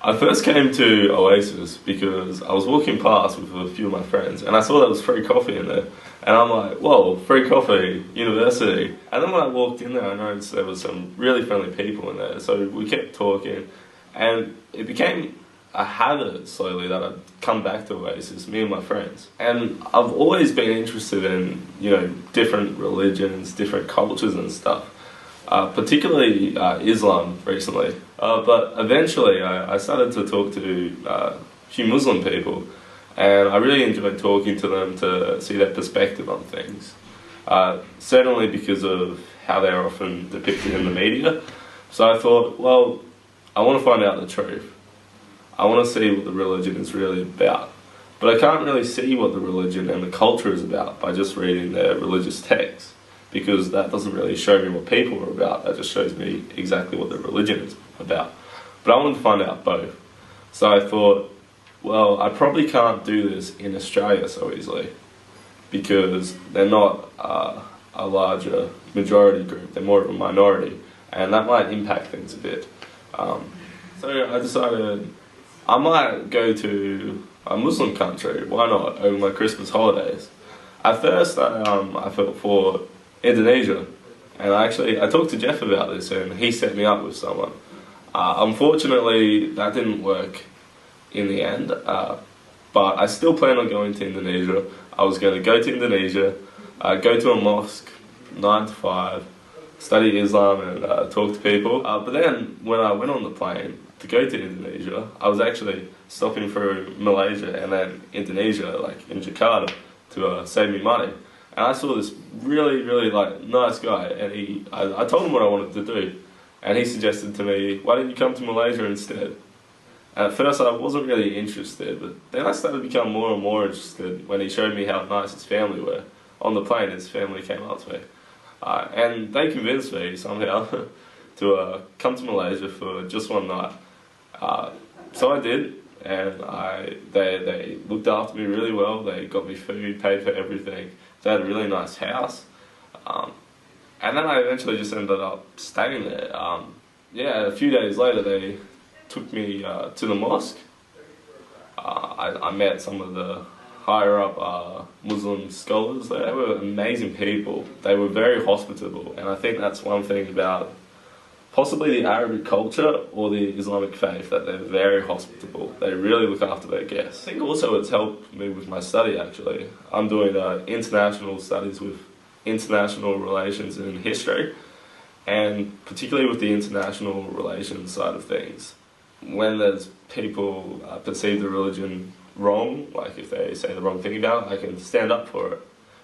I first came to Oasis because I was walking past with a few of my friends and I saw there was free coffee in there. And I'm like, whoa, free coffee, university. And then when I walked in there, I noticed there was some really friendly people in there. So we kept talking and it became a habit slowly that I'd come back to Oasis, me and my friends. And I've always been interested in, different religions, different cultures and stuff. Particularly Islam recently. But eventually I started to talk to a few Muslim people, and I really enjoyed talking to them to see their perspective on things. Certainly because of how they're often depicted in the media. So I thought, well, I want to find out the truth. I want to see what the religion is really about. But I can't really see what the religion and the culture is about by just reading their religious texts, because that doesn't really show me what people are about. That just shows me exactly what the religion is about. But I wanted to find out both. So I thought, well, I probably can't do this in Australia so easily, because they're not a larger majority group, they're more of a minority, and that might impact things a bit. So I decided I might go to a Muslim country, why not, over my Christmas holidays. At first I felt for Indonesia, and I talked to Jeff about this and he set me up with someone. Unfortunately that didn't work in the end, but I still plan on going to Indonesia. I was going to go to Indonesia, go to a mosque 9 to 5, study Islam and talk to people. But then when I went on the plane to go to Indonesia, I was actually stopping through Malaysia and then Indonesia, like in Jakarta, to save me money. And I saw this really nice guy, and I told him what I wanted to do, and he suggested to me, why didn't you come to Malaysia instead? And at first I wasn't really interested, but then I started to become more and more interested when he showed me how nice his family were. On the plane, his family came up to me, and they convinced me somehow to come to Malaysia for just one night. So I did, and they looked after me really well. They got me food, paid for everything. They had a really nice house, and then I eventually just ended up staying there. A few days later they took me to the mosque. I met some of the higher up Muslim scholars there. They were amazing people. They were very hospitable, and I think that's one thing about possibly the Arabic culture or the Islamic faith, that they're very hospitable. They really look after their guests. I think also it's helped me with my study actually. I'm doing international studies with international relations and history, and particularly with the international relations side of things. When there's people perceive the religion wrong, like if they say the wrong thing about it, I can stand up for it,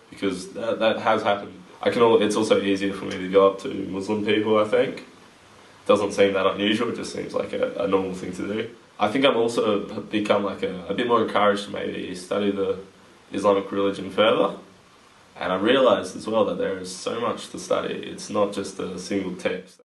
because that has happened. It's also easier for me to go up to Muslim people, I think. Doesn't seem that unusual, it just seems like a normal thing to do. I think I've also become a bit more encouraged to maybe study the Islamic religion further, and I realised as well that there is so much to study. It's not just a single text.